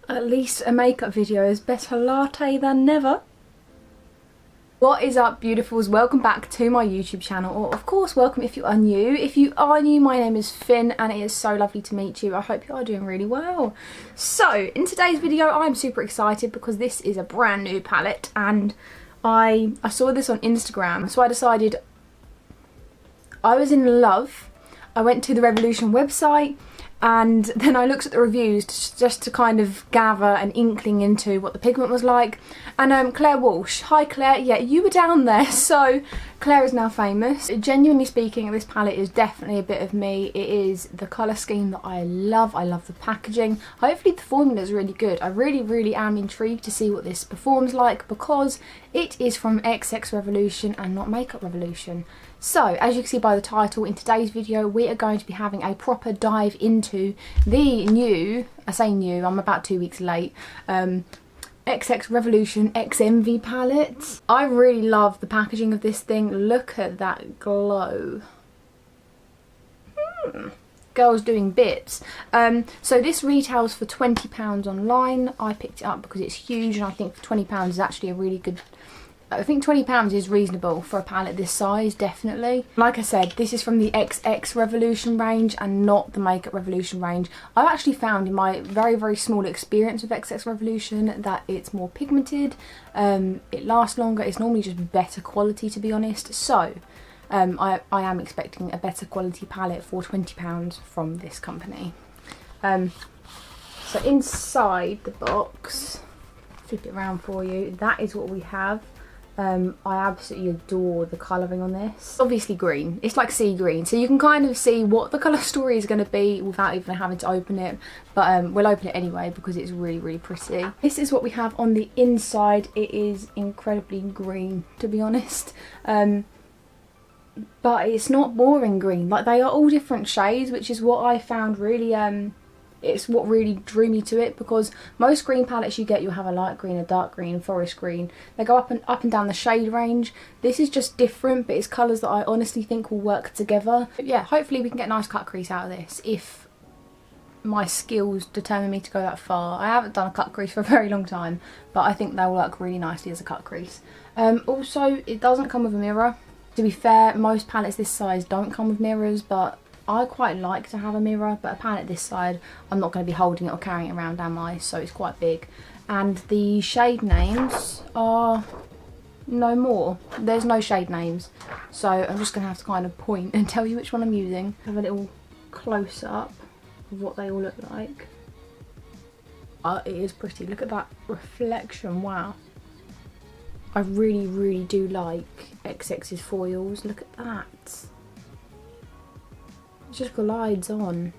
At least a makeup video is better latte than never. What is up, beautifuls? Welcome back to my YouTube channel, or of course welcome if you are new. If you are new, my name is Finn and it is so lovely to meet you. I hope you are doing really well. So in today's video I'm super excited because this is a brand new palette and I saw this on Instagram, so I decided I was in love. I went to the Revolution website and then I looked at the reviews just to kind of gather an inkling into what the pigment was like. And Claire Walsh, hi Claire, yeah, you were down there, so Claire is now famous. Genuinely speaking, this palette is definitely a bit of me. It is the colour scheme that I love the packaging. Hopefully the formula is really good. I really am intrigued to see what this performs like because it is from XX Revolution and not Makeup Revolution. So, as you can see by the title, in today's video we are going to be having a proper dive into the new, I say new, I'm about 2 weeks late, XX Revolution X Envy palette. I really love the packaging of this thing. Look at that glow. Girls doing bits. So this retails for £20 online. I picked it up because it's huge and I think for £20 is actually a really good... I think £20 is reasonable for a palette this size, definitely. Like I said, this is from the XX Revolution range and not the Makeup Revolution range. I've actually found in my very small experience with XX Revolution that it's more pigmented, it lasts longer, it's normally just better quality, to be honest. So I am expecting a better quality palette for £20 from this company. So inside the box, flip it around for you, that is what we have. I absolutely adore the colouring on this. Obviously green, it's like sea green, so you can kind of see what the colour story is going to be without even having to open it, but we'll open it anyway because it's really pretty. This is what we have on the inside. It is incredibly green, to be honest, but it's not boring green. Like, they are all different shades, which is what I found really it's what really drew me to it, because most green palettes you get, you'll have a light green, a dark green, forest green. They go up and down the shade range. This is just different, but it's colours that I honestly think will work together. But yeah, hopefully we can get a nice cut crease out of this if my skills determine me to go that far. I haven't done a cut crease for a very long time, but I think they'll work really nicely as a cut crease. Also, it doesn't come with a mirror. To be fair, most palettes this size don't come with mirrors, but I quite like to have a mirror, but a palette this side, I'm not going to be holding it or carrying it around, am I? So it's quite big. And the shade names are no more. There's no shade names. So I'm just going to have to kind of point and tell you which one I'm using. Have a little close up of what they all look like. It is pretty. Look at that reflection, wow. I really do like XX's foils. Look at that. It just glides on.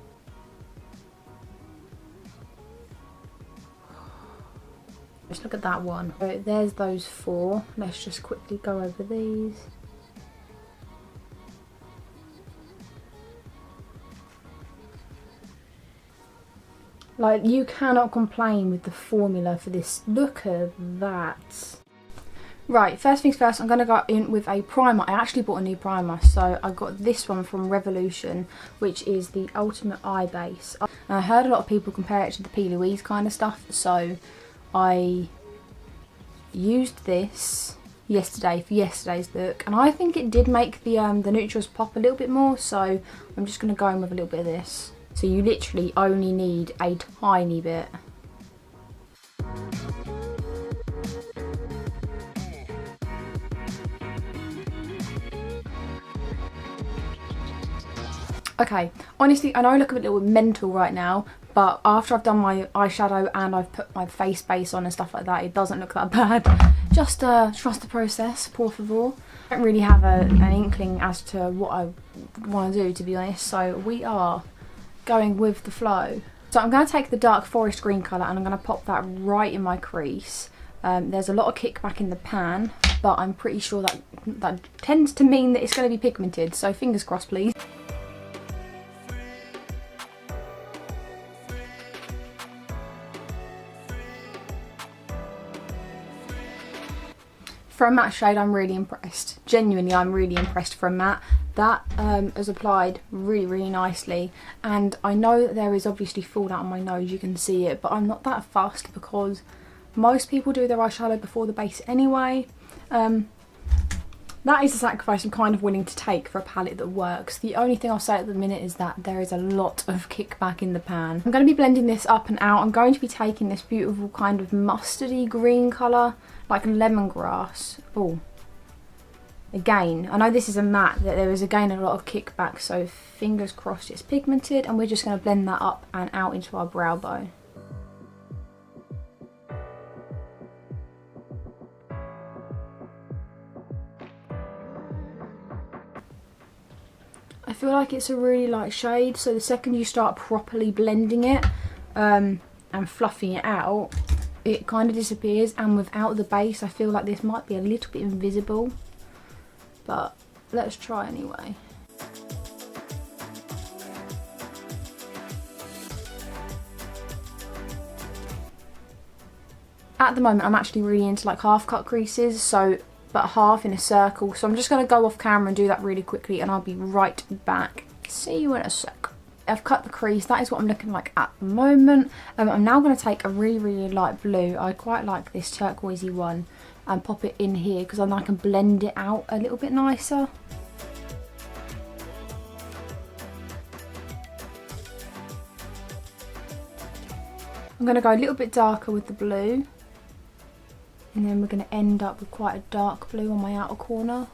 Just look at that one. So there's those four. Let's just quickly go over these. Like, you cannot complain with the formula for this. Look at that. Right, first things first, I'm going to go in with a primer. I actually bought a new primer, so I got this one from Revolution, which is the Ultimate Eye Base. And I heard a lot of people compare it to the P. Louise kind of stuff, so I used this yesterday for yesterday's look, and I think it did make the neutrals pop a little bit more, so I'm just going to go in with a little bit of this. So you literally only need a tiny bit. Okay, honestly, I know I look a little mental right now, but after I've done my eyeshadow and I've put my face base on and stuff like that, it doesn't look that bad. Just trust the process, por favor. I don't really have an inkling as to what I want to do, to be honest, so we are going with the flow. So I'm going to take the dark forest green colour and I'm going to pop that right in my crease. There's a lot of kickback in the pan, but I'm pretty sure that tends to mean that it's going to be pigmented, so fingers crossed, please. For a matte shade, I'm really impressed. Genuinely, I'm really impressed for a matte. That has applied really nicely, and I know that there is obviously fallout on my nose, you can see it, but I'm not that fussed because most people do their eyeshadow before the base anyway. That is a sacrifice I'm kind of willing to take for a palette that works. The only thing I'll say at the minute is that there is a lot of kickback in the pan. I'm going to be blending this up and out. I'm going to be taking this beautiful kind of mustardy green colour, like lemongrass. Oh, again, I know this is a matte, that there is again a lot of kickback, so fingers crossed it's pigmented, and we're just going to blend that up and out into our brow bone. I feel like it's a really light shade, so the second you start properly blending it and fluffing it out, it kind of disappears, and without the base I feel like this might be a little bit invisible, but let's try anyway. At the moment I'm actually really into like half cut creases, but half in a circle, so I'm just going to go off camera and do that really quickly, and I'll be right back. See you in a sec. I've cut the crease, that is what I'm looking like at the moment. I'm now going to take a really light blue, I quite like this turquoisey one, and pop it in here because then I can blend it out a little bit nicer. I'm going to go a little bit darker with the blue, and then we're going to end up with quite a dark blue on my outer corner.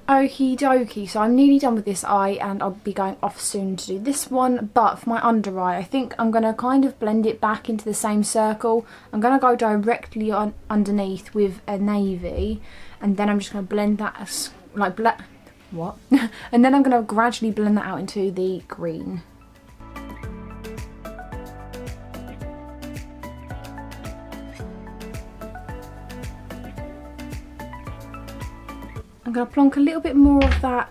Okie dokie, so I'm nearly done with this eye and I'll be going off soon to do this one, but for my under eye I think I'm going to kind of blend it back into the same circle. I'm going to go directly on underneath with a navy, and then I'm just going to blend that as like black, what? And then I'm going to gradually blend that out into the green. I'm going to plonk a little bit more of that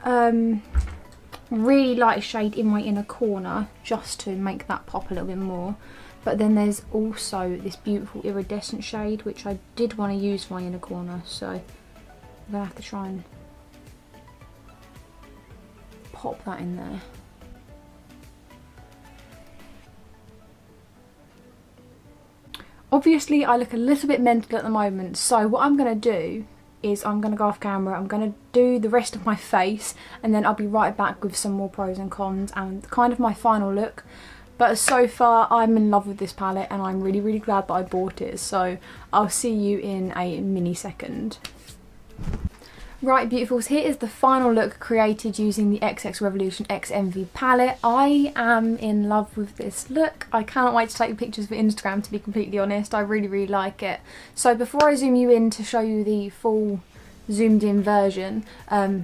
really light shade in my inner corner just to make that pop a little bit more. But then there's also this beautiful iridescent shade which I did want to use for my inner corner, so I'm going to have to try and pop that in there. Obviously I look a little bit mental at the moment, so what I'm going to do is I'm going to go off camera, I'm going to do the rest of my face, and then I'll be right back with some more pros and cons and kind of my final look. But so far I'm in love with this palette and I'm really glad that I bought it, so I'll see you in a mini second. Right beautifuls, here is the final look created using the XX Revolution X Envy palette. I am in love with this look. I cannot wait to take pictures for Instagram, to be completely honest. I really like it. So before I zoom you in to show you the full zoomed in version,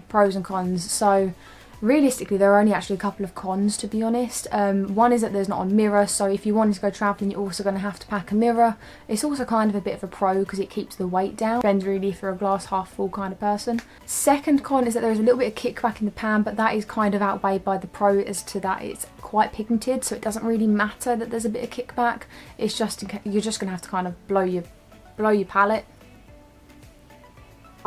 pros and cons. So realistically there are only actually a couple of cons, to be honest. One is that there's not a mirror, so if you wanted to go travelling you're also going to have to pack a mirror. It's also kind of a bit of a pro because it keeps the weight down. Depends really if you're a glass half full kind of person. Second con is that there's a little bit of kickback in the pan, but that is kind of outweighed by the pro as to that it's quite pigmented, so it doesn't really matter that there's a bit of kickback. It's just you're just going to have to kind of blow your palette.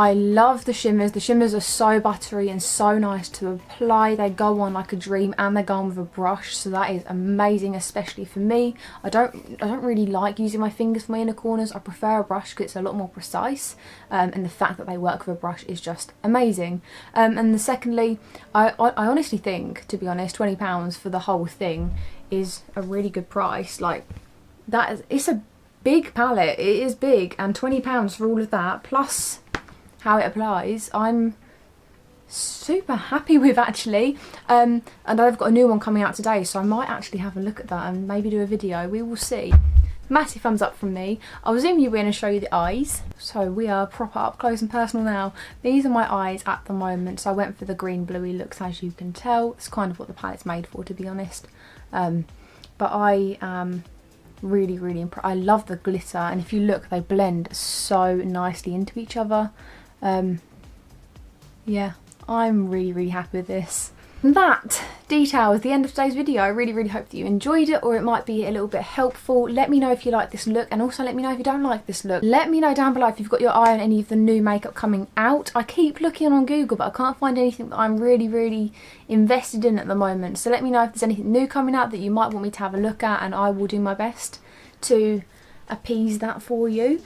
I love the shimmers. The shimmers are so buttery and so nice to apply. They go on like a dream, and they go on with a brush, so that is amazing, especially for me. I don't really like using my fingers for my inner corners. I prefer a brush because it's a lot more precise, and the fact that they work with a brush is just amazing. And secondly, I honestly think, to be honest, £20 for the whole thing is a really good price. Like, it's a big palette. It is big, and £20 for all of that, plus how it applies, I'm super happy with, actually. And I've got a new one coming out today, so I might actually have a look at that and maybe do a video. We will see. Massive thumbs up from me. I'll zoom you in and show you the eyes. So we are proper up close and personal now. These are my eyes at the moment, so I went for the green bluey looks, as you can tell. It's kind of what the palette's made for, to be honest. But I am really impressed. I love the glitter, and if you look, they blend so nicely into each other. Yeah, I'm really happy with this. And that details the end of today's video. I really hope that you enjoyed it, or it might be a little bit helpful. Let me know if you like this look, and also let me know if you don't like this look. Let me know down below if you've got your eye on any of the new makeup coming out. I keep looking on Google, but I can't find anything that I'm really invested in at the moment. So let me know if there's anything new coming out that you might want me to have a look at, and I will do my best to appease that for you.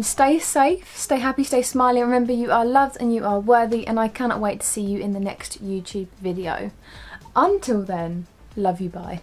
Stay safe, stay happy, stay smiling. Remember, you are loved and you are worthy, and I cannot wait to see you in the next YouTube video. Until then, love you, bye.